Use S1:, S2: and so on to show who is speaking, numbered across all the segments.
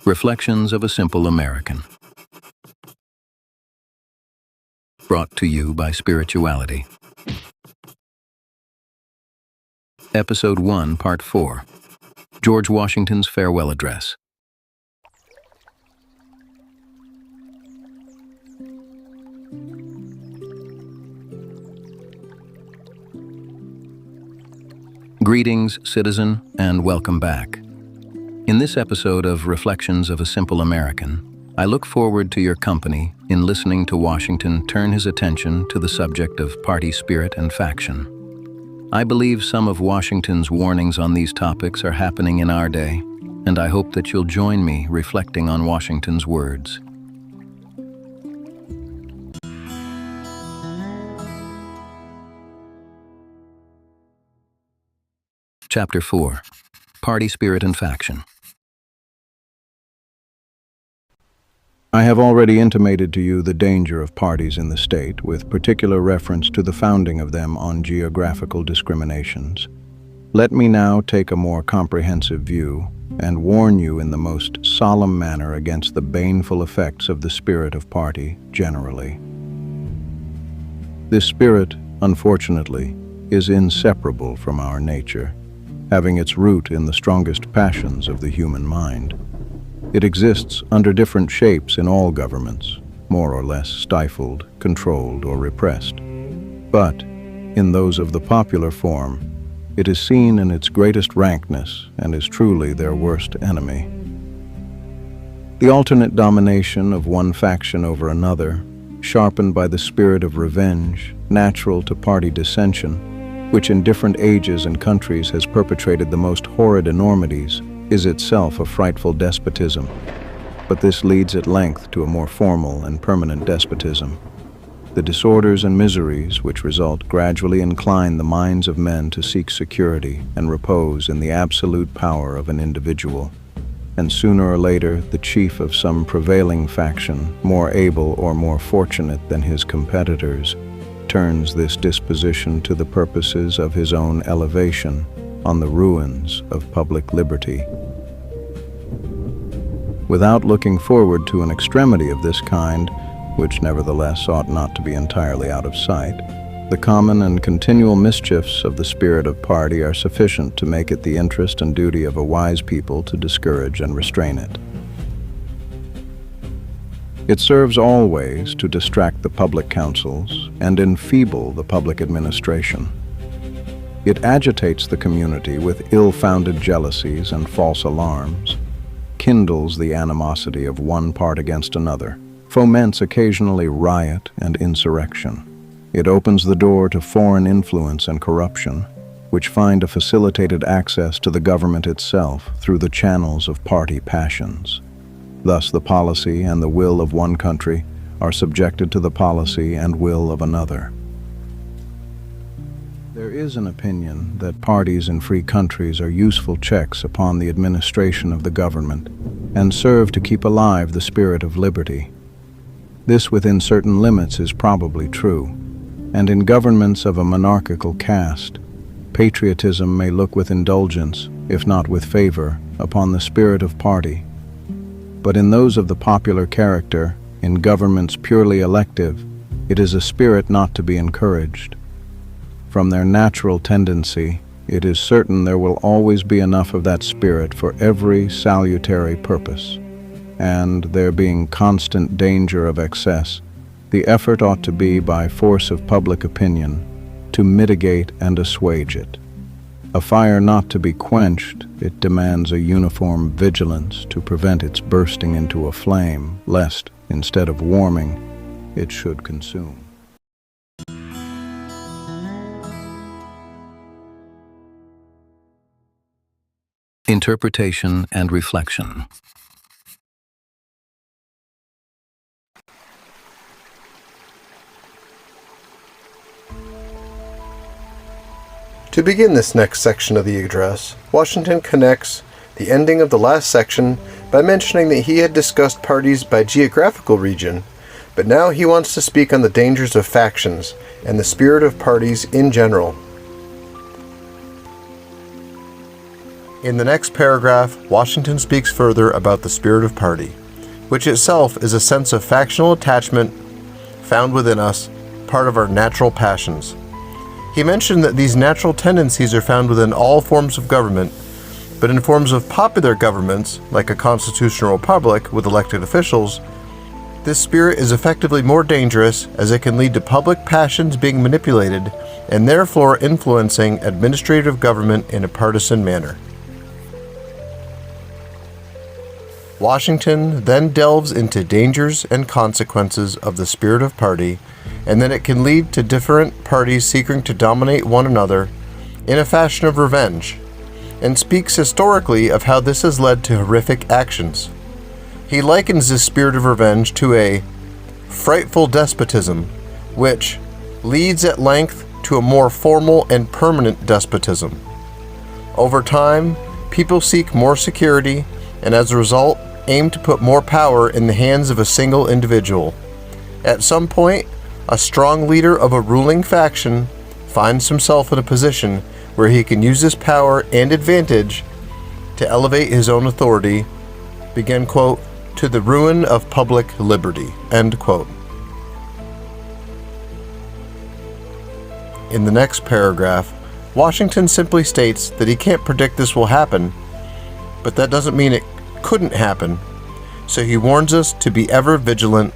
S1: Reflections of a Simple American. Brought to you by Spirituality. Episode 1, Part 4. George Washington's Farewell Address. Greetings, citizen, and welcome back. In this episode of Reflections of a Simple American, I look forward to your company in listening to Washington turn his attention to the subject of party spirit and faction. I believe some of Washington's warnings on these topics are happening in our day, and I hope that you'll join me reflecting on Washington's words. Chapter 4. Party Spirit and Faction. I have already intimated to you the danger of parties in the state, with particular reference to the founding of them on geographical discriminations. Let me now take a more comprehensive view and warn you in the most solemn manner against the baneful effects of the spirit of party generally. This spirit, unfortunately, is inseparable from our nature, having its root in the strongest passions of the human mind. It exists under different shapes in all governments, more or less stifled, controlled, or repressed. But, in those of the popular form, it is seen in its greatest rankness and is truly their worst enemy. The alternate domination of one faction over another, sharpened by the spirit of revenge, natural to party dissension, which in different ages and countries has perpetrated the most horrid enormities, is itself a frightful despotism, but this leads at length to a more formal and permanent despotism. The disorders and miseries which result gradually incline the minds of men to seek security and repose in the absolute power of an individual, and sooner or later the chief of some prevailing faction, more able or more fortunate than his competitors, turns this disposition to the purposes of his own elevation on the ruins of public liberty. Without looking forward to an extremity of this kind, which nevertheless ought not to be entirely out of sight, the common and continual mischiefs of the spirit of party are sufficient to make it the interest and duty of a wise people to discourage and restrain it. It serves always to distract the public councils and enfeeble the public administration. It agitates the community with ill-founded jealousies and false alarms, kindles the animosity of one part against another, foments occasionally riot and insurrection. It opens the door to foreign influence and corruption, which find a facilitated access to the government itself through the channels of party passions. Thus the policy and the will of one country are subjected to the policy and will of another. There is an opinion that parties in free countries are useful checks upon the administration of the government and serve to keep alive the spirit of liberty. This within certain limits is probably true, and in governments of a monarchical caste, patriotism may look with indulgence, if not with favor, upon the spirit of party. But in those of the popular character, in governments purely elective, it is a spirit not to be encouraged. From their natural tendency, it is certain there will always be enough of that spirit for every salutary purpose, and there being constant danger of excess, the effort ought to be, by force of public opinion, to mitigate and assuage it. A fire not to be quenched, it demands a uniform vigilance to prevent its bursting into a flame, lest, instead of warming, it should consume. Interpretation and reflection.
S2: To begin this next section of the address, Washington connects the ending of the last section by mentioning that he had discussed parties by geographical region, but now he wants to speak on the dangers of factions and the spirit of parties in general. In the next paragraph, Washington speaks further about the spirit of party, which itself is a sense of factional attachment found within us, part of our natural passions. He mentioned that these natural tendencies are found within all forms of government, but in forms of popular governments, like a constitutional republic with elected officials, this spirit is effectively more dangerous as it can lead to public passions being manipulated and therefore influencing administrative government in a partisan manner. Washington then delves into dangers and consequences of the spirit of party, and that it can lead to different parties seeking to dominate one another in a fashion of revenge, and speaks historically of how this has led to horrific actions. He likens this spirit of revenge to a frightful despotism, which leads at length to a more formal and permanent despotism. Over time, people seek more security and as a result aim to put more power in the hands of a single individual. At some point, a strong leader of a ruling faction finds himself in a position where he can use this power and advantage to elevate his own authority, begin quote, to the ruin of public liberty, end quote. In the next paragraph, Washington simply states that he can't predict this will happen, but that doesn't mean it couldn't happen, so he warns us to be ever vigilant,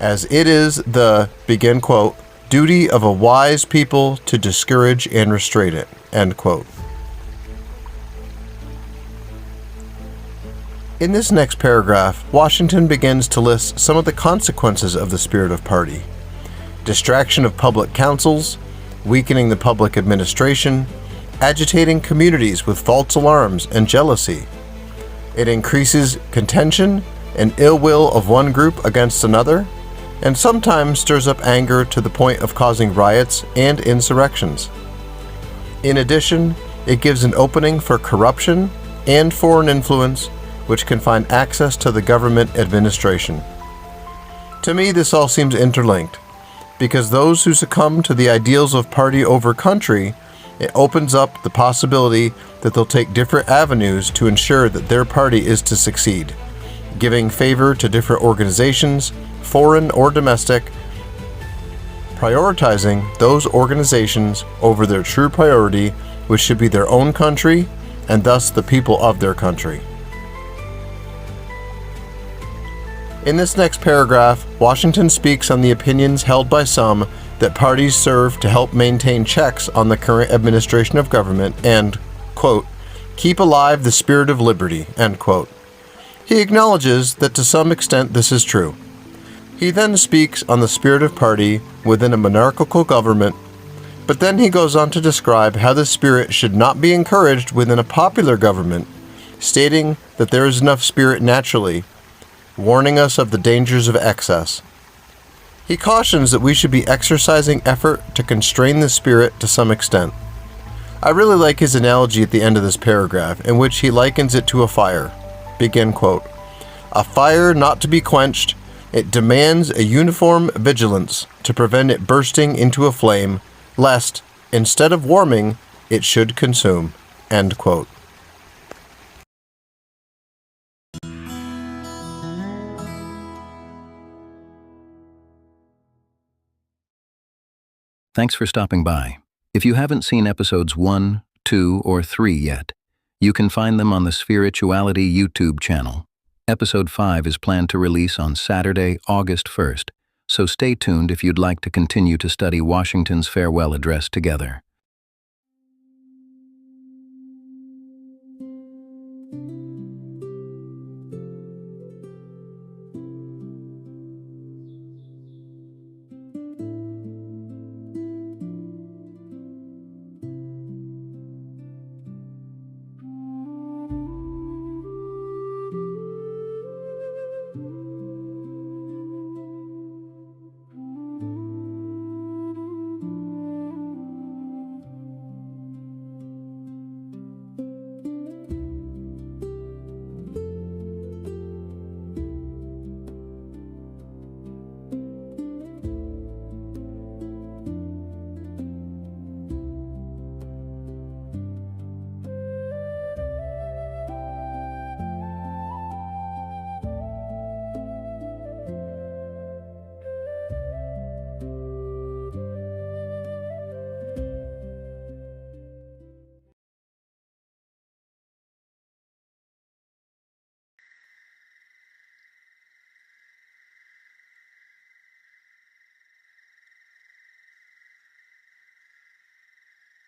S2: as it is the, begin quote, duty of a wise people to discourage and restrain it, end quote. In this next paragraph, Washington begins to list some of the consequences of the spirit of party: distraction of public councils, weakening the public administration, agitating communities with false alarms and jealousy. It increases contention and ill will of one group against another, and sometimes stirs up anger to the point of causing riots and insurrections. In addition, it gives an opening for corruption and foreign influence, which can find access to the government administration. To me, this all seems interlinked, because those who succumb to the ideals of party over country, it opens up the possibility that they'll take different avenues to ensure that their party is to succeed, giving favor to different organizations, foreign or domestic, prioritizing those organizations over their true priority, which should be their own country and thus the people of their country. In this next paragraph, Washington speaks on the opinions held by some that parties serve to help maintain checks on the current administration of government and, quote, keep alive the spirit of liberty, end quote. He acknowledges that to some extent this is true. He then speaks on the spirit of party within a monarchical government, but then he goes on to describe how this spirit should not be encouraged within a popular government, stating that there is enough spirit naturally, warning us of the dangers of excess. He cautions that we should be exercising effort to constrain the spirit to some extent. I really like his analogy at the end of this paragraph, in which he likens it to a fire. Begin quote, a fire not to be quenched, it demands a uniform vigilance to prevent it bursting into a flame, lest, instead of warming, it should consume, end quote.
S1: Thanks for stopping by. If you haven't seen episodes 1, 2, or 3 yet, you can find them on the Spirituality YouTube channel. Episode 5 is planned to release on Saturday, August 1st, so stay tuned if you'd like to continue to study Washington's farewell address together.